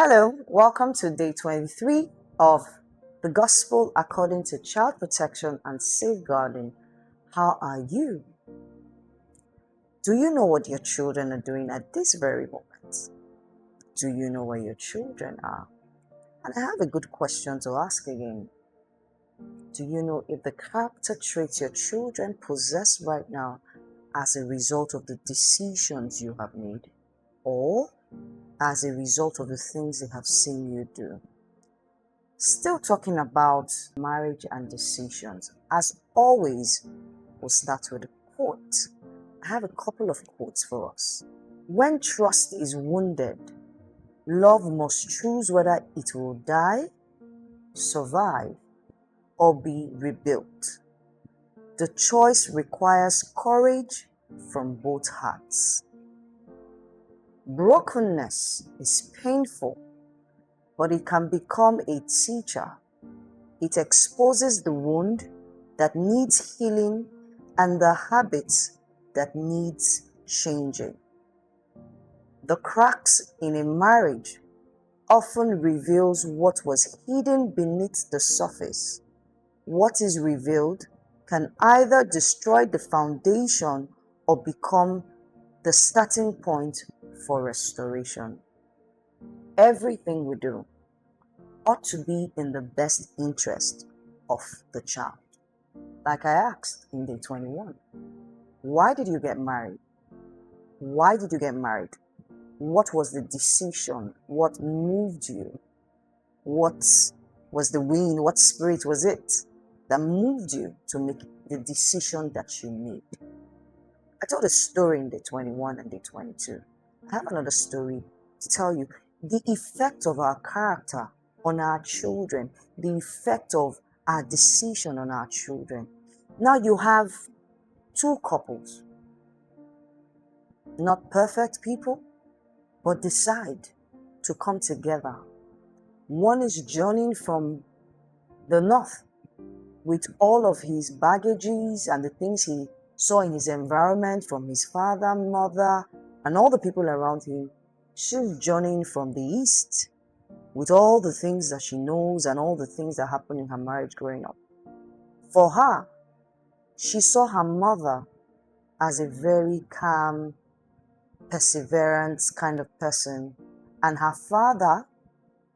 Hello, welcome to day 23 of the Gospel according to Child Protection and Safeguarding. How are you? Do you know what your children are doing at this very moment? Do you know where your children are? And I have a good question to ask again. Do you know if the character traits your children possess right now as a result of the decisions you have made, or as a result of the things they have seen you do? Still talking about marriage and decisions. As always, we'll start with a quote. I have a couple of quotes for us. When trust is wounded, love must choose whether it will die, survive, or be rebuilt. The choice requires courage from both hearts. Brokenness is painful, but it can become a teacher. It exposes the wound that needs healing and the habits that needs changing. The cracks in a marriage often reveals what was hidden beneath the surface. What is revealed can either destroy the foundation or become the starting point for restoration. Everything we do ought to be in the best interest of the child. Like I asked in day 21, why did you get married? Why did you get married? What was the decision? What moved you? What was the wind? What spirit was it that moved you to make the decision that you made? I told a story in day 21 and day 22. I have another story to tell you the effect of our character on our children, the effect of our decision on our children. Now you have two couples, not perfect people, but decide to come together. One is journeying from the north with all of his baggages and the things he saw in his environment from his father, mother, and all the people around him. She's journeying from the east with all the things that she knows and all the things that happened in her marriage growing up. For her, she saw her mother as a very calm, perseverant kind of person, and her father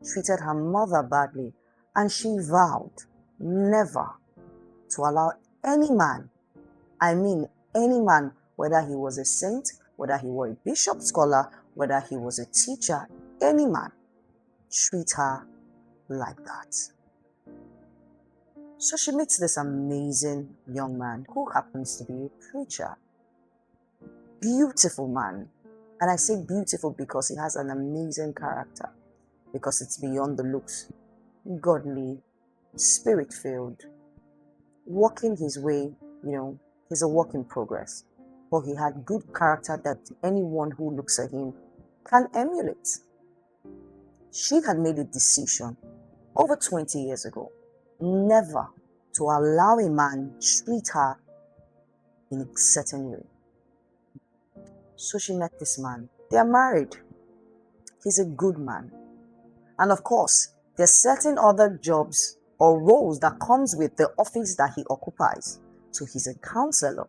treated her mother badly, and she vowed never to allow any man, I mean any man, whether he was a saint, whether he was a bishop scholar, whether he was a teacher, any man, treat her like that. So she meets this amazing young man who happens to be a preacher. Beautiful man. And I say beautiful because he has an amazing character, because it's beyond the looks. Godly, spirit-filled, walking his way, he's a work in progress. But he had good character that anyone who looks at him can emulate. She had made a decision over 20 years ago, never to allow a man treat her in a certain way. So she met this man. They are married. He's a good man. And of course, there's certain other jobs or roles that comes with the office that he occupies. So he's a counselor,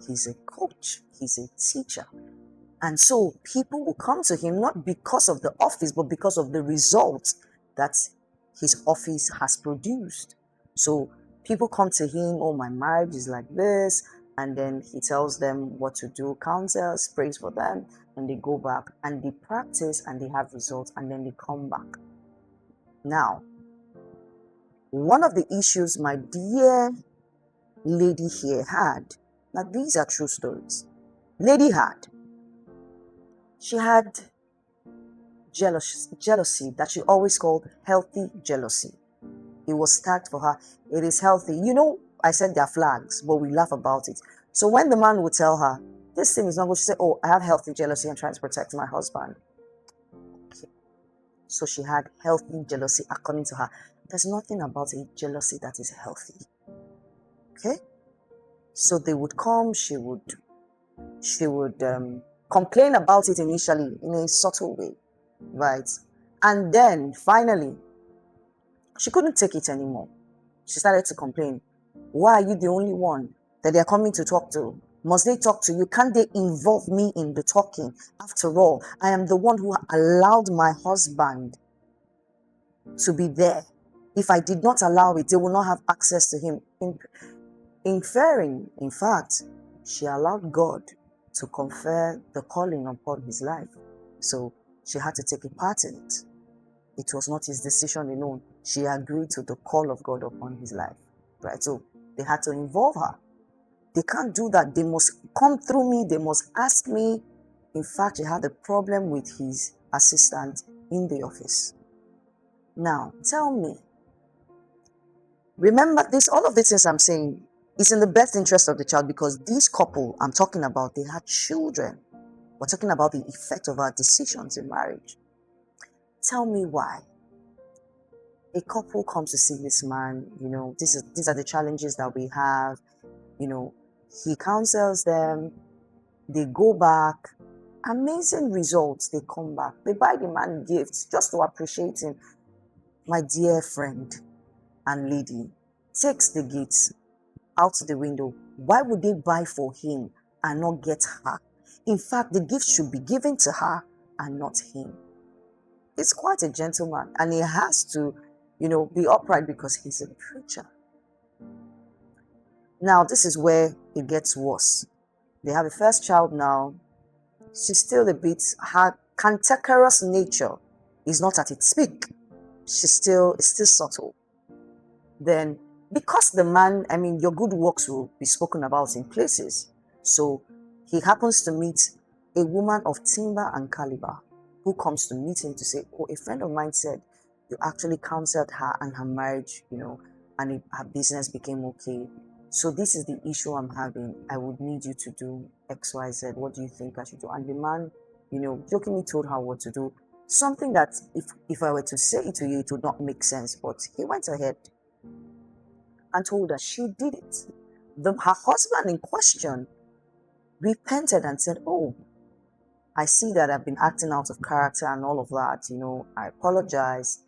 he's a coach, he's a teacher. And so people will come to him not because of the office, but because of the results that his office has produced. So people come to him, oh, my marriage is like this. And then he tells them what to do, counsels, prays for them, and they go back and they practice and they have results and then they come back. Now, one of the issues my dear lady here had, now these are true stories. She had jealousy that she always called healthy jealousy. It was tagged for her. It is healthy. I said they're flags, but we laugh about it. So when the man would tell her, this thing is not good, she said, oh, I have healthy jealousy. I'm trying to protect my husband. Okay. So she had healthy jealousy according to her. There's nothing about a jealousy that is healthy. Okay? So they would come, she would complain about it initially in a subtle way, right? And then finally, she couldn't take it anymore. She started to complain. Why are you the only one that they're coming to talk to? Must they talk to you? Can't they involve me in the talking? After all, I am the one who allowed my husband to be there. If I did not allow it, they will not have access to him. In fact, she allowed God to confer the calling upon his life. So she had to take a part in it. It was not his decision alone. She agreed to the call of God upon his life. Right? So they had to involve her. They can't do that. They must come through me. They must ask me. In fact, he had a problem with his assistant in the office. Now, tell me, remember this, all of these things I'm saying is in the best interest of the child, because this couple I'm talking about, they had children. We're talking about the effect of our decisions in marriage. Tell me why a couple comes to see this man, these are the challenges that we have, he counsels them, they go back, amazing results, they come back, they buy the man gifts just to appreciate him. My dear friend and lady takes the gifts out the window. Why would they buy for him and not get her? In fact, the gift should be given to her and not him. He's quite a gentleman, and he has to, be upright because he's a preacher. Now, this is where it gets worse. They have a first child now. She's still a bit, her cantankerous nature is not at its peak. It's still subtle. Then, because the man, your good works will be spoken about in places. So he happens to meet a woman of timber and caliber who comes to meet him to say, oh, a friend of mine said you actually counseled her and her marriage, and her business became okay. So this is the issue I'm having. I would need you to do X, Y, Z. What do you think I should do? And the man, jokingly told her what to do. Something that if I were to say it to you, it would not make sense. But he went ahead and told her she did it. Her husband in question repented and said, oh, I see that I've been acting out of character and all of that, I apologize.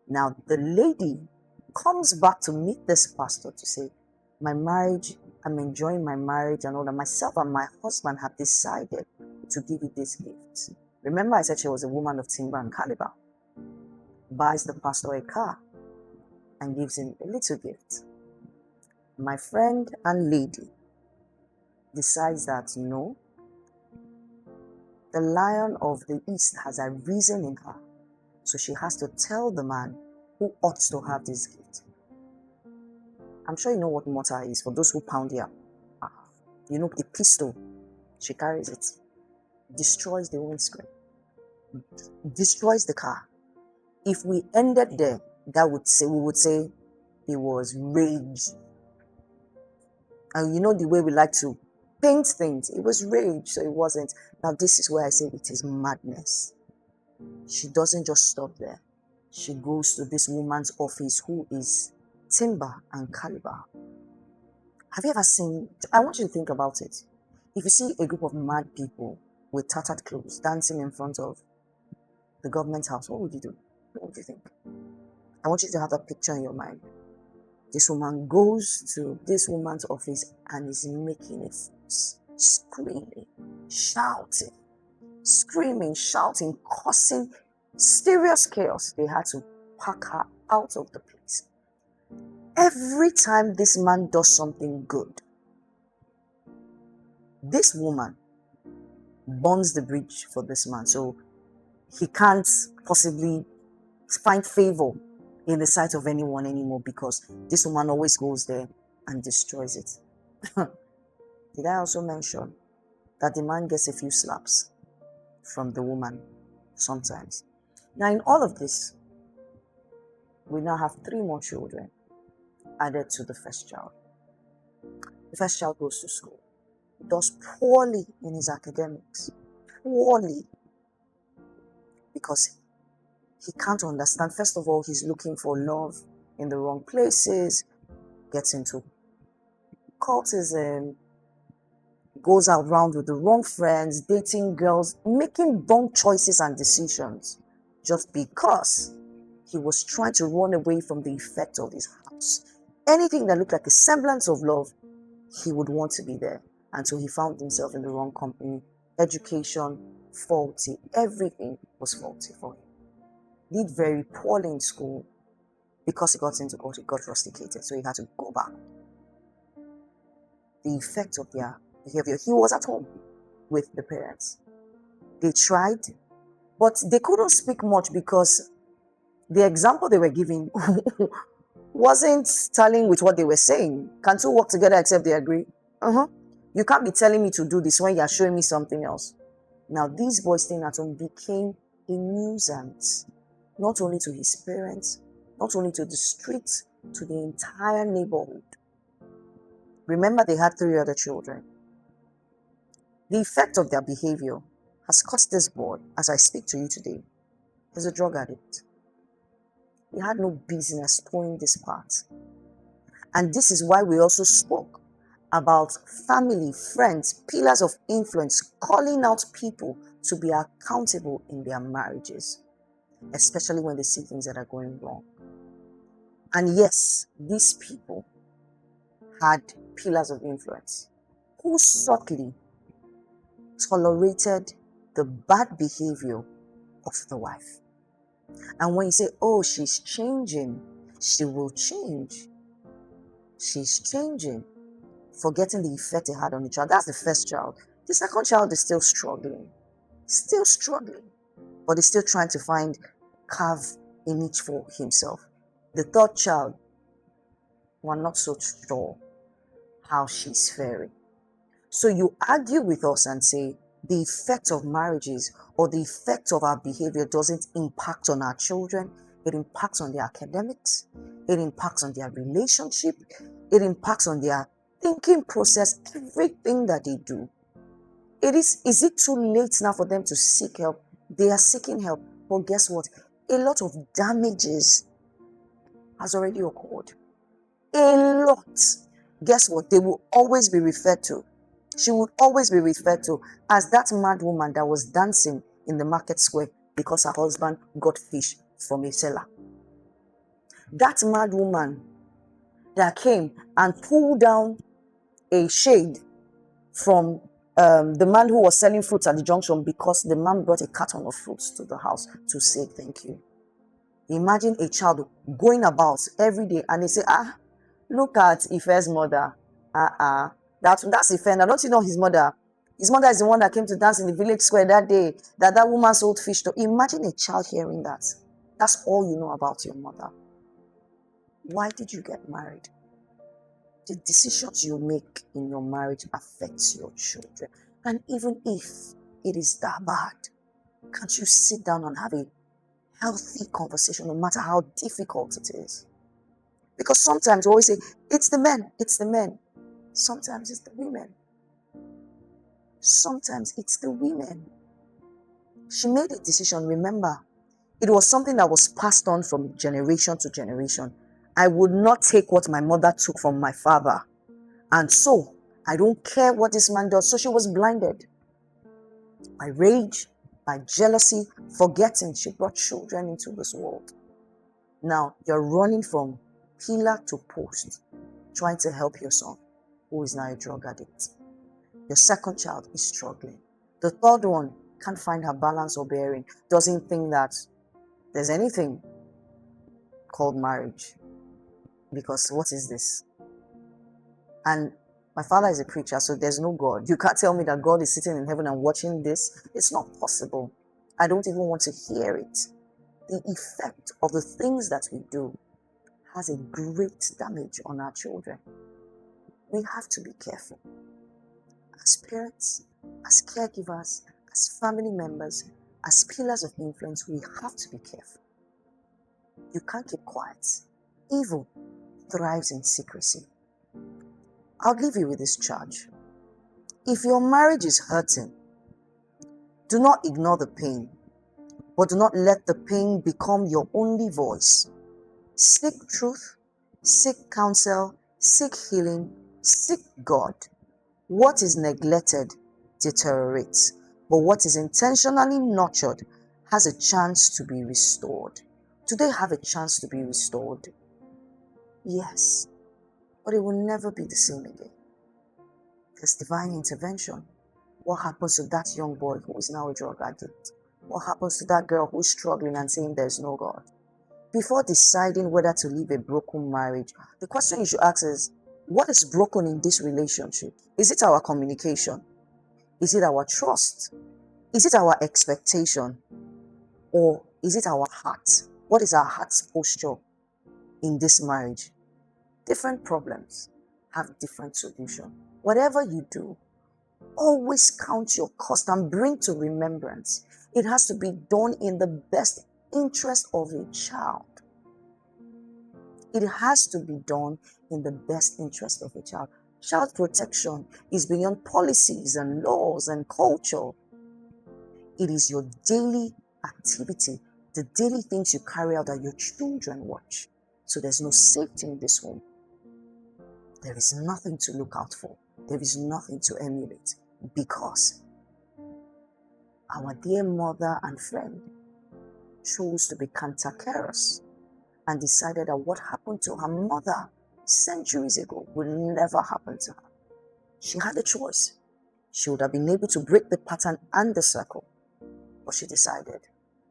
Now the lady comes back to meet this pastor to say, my marriage, I'm enjoying my marriage and all that. Myself and my husband have decided to give you this gift. Remember I said she was a woman of timber and caliber. Buys the pastor a car and gives him a little gift. My friend and lady decides that no, the Lion of the East has arisen in her. So she has to tell the man who ought to have this gift. I'm sure you know what mortar is for those who pound here. The pistol. She carries it. Destroys the windscreen. Destroys the car. If we ended there, we would say it was rage. And the way we like to paint things, it was rage, so it wasn't. Now this is where I say it is madness. She doesn't just stop there. She goes to this woman's office who is timber and caliber. Have you ever seen, I want you to think about it. If you see a group of mad people with tattered clothes dancing in front of the government house, what would you do? What would you think? I want you to have that picture in your mind. This woman goes to this woman's office and is making a fuss, screaming, shouting, causing serious chaos. They had to pack her out of the place. Every time this man does something good, this woman burns the bridge for this man. So he can't possibly find favor in the sight of anyone anymore because this woman always goes there and destroys it. Did I also mention that the man gets a few slaps from the woman sometimes? Now, in all of this, we now have 3 more children added to the first child. The first child goes to school, does poorly in his academics, because he can't understand. First of all, he's looking for love in the wrong places, gets into cultism, goes around with the wrong friends, dating girls, making wrong choices and decisions just because he was trying to run away from the effect of his house. Anything that looked like a semblance of love, he would want to be there. And so he found himself in the wrong company. Education, faulty. Everything was faulty for him. Did very poorly in school. Because he got into court, he got rusticated. So he had to go back. The effect of their behavior. He was at home with the parents. They tried, but they couldn't speak much because the example they were giving wasn't tallying with what they were saying. Can two work together except they agree? You can't be telling me to do this when you're showing me something else. Now, these boys staying at home became a nuisance, not only to his parents, not only to the streets, to the entire neighborhood. Remember, they had 3 other children. The effect of their behavior has caused this boy, as I speak to you today, is a drug addict. He had no business towing this path. And this is why we also spoke about family, friends, pillars of influence, calling out people to be accountable in their marriages, especially when they see things that are going wrong. And yes, these people had pillars of influence who subtly tolerated the bad behavior of the wife. And when you say, oh, she's changing, she will change. She's changing, forgetting the effect it had on the child. That's the first child. The second child is still struggling, but he's still trying to carve a niche for himself. The third child, we're not so sure how she's faring. So you argue with us and say the effect of marriages or the effect of our behavior doesn't impact on our children. It impacts on their academics. It impacts on their relationship. It impacts on their thinking process, everything that they do. Is it too late now for them to seek help? They are seeking help. But guess what? A lot of damages has already occurred. A lot. Guess what? They will always be referred to. She would always be referred to as that mad woman that was dancing in the market square because her husband got fish from a seller. That mad woman that came and pulled down a shade from the man who was selling fruits at the junction because the man brought a carton of fruits to the house to say thank you. Imagine a child going about every day and they say, look at Ife's mother. That's Ife. Now, don't you know his mother? His mother is the one that came to dance in the village square that day that woman sold fish to. Imagine a child hearing that. That's all you know about your mother. Why did you get married? The decisions you make in your marriage affects your children. And even if it is that bad, can't you sit down and have a healthy conversation no matter how difficult it is? Because sometimes we always say, it's the men. Sometimes it's the women. Sometimes it's the women. She made a decision. Remember, it was something that was passed on from generation to generation. I would not take what my mother took from my father. And so, I don't care what this man does. So she was blinded by rage, by jealousy, forgetting she brought children into this world. Now, you're running from pillar to post, trying to help your son, who is now a drug addict. Your second child is struggling. The third one can't find her balance or bearing, doesn't think that there's anything called marriage. Because what is this? And my father is a preacher, so there's no God. You can't tell me that God is sitting in heaven and watching this. It's not possible. I don't even want to hear it. The effect of the things that we do has a great damage on our children. We have to be careful. As parents, as caregivers, as family members, as pillars of influence, we have to be careful. You can't keep quiet. Evil thrives in secrecy. I'll leave you with this charge. If your marriage is hurting, do not ignore the pain, but do not let the pain become your only voice. Seek truth, seek counsel, seek healing, seek God. What is neglected deteriorates, but what is intentionally nurtured has a chance to be restored. Do they have a chance to be restored? Yes, but it will never be the same again. There's divine intervention. What happens to that young boy who is now a drug addict? What happens to that girl who's struggling and saying there's no God? Before deciding whether to leave a broken marriage, the question you should ask is, what is broken in this relationship? Is it our communication? Is it our trust? Is it our expectation? Or is it our heart? What is our heart's posture in this marriage? Different problems have different solutions. Whatever you do, always count your cost and bring to remembrance. It has to be done in the best interest of a child. It has to be done in the best interest of a child. Child protection is beyond policies and laws and culture. It is your daily activity, the daily things you carry out that your children watch. So there's no safety in this home. There is nothing to look out for. There is nothing to emulate, because our dear mother and friend chose to be cantankerous and decided that what happened to her mother centuries ago would never happen to her. She had a choice. She would have been able to break the pattern and the circle, but she decided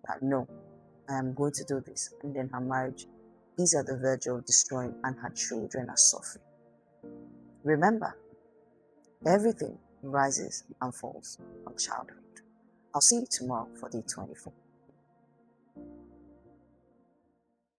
that no, I am going to do this. And then her marriage is at the verge of destroying, and her children are suffering. Remember, everything rises and falls on childhood. I'll see you tomorrow for day 24.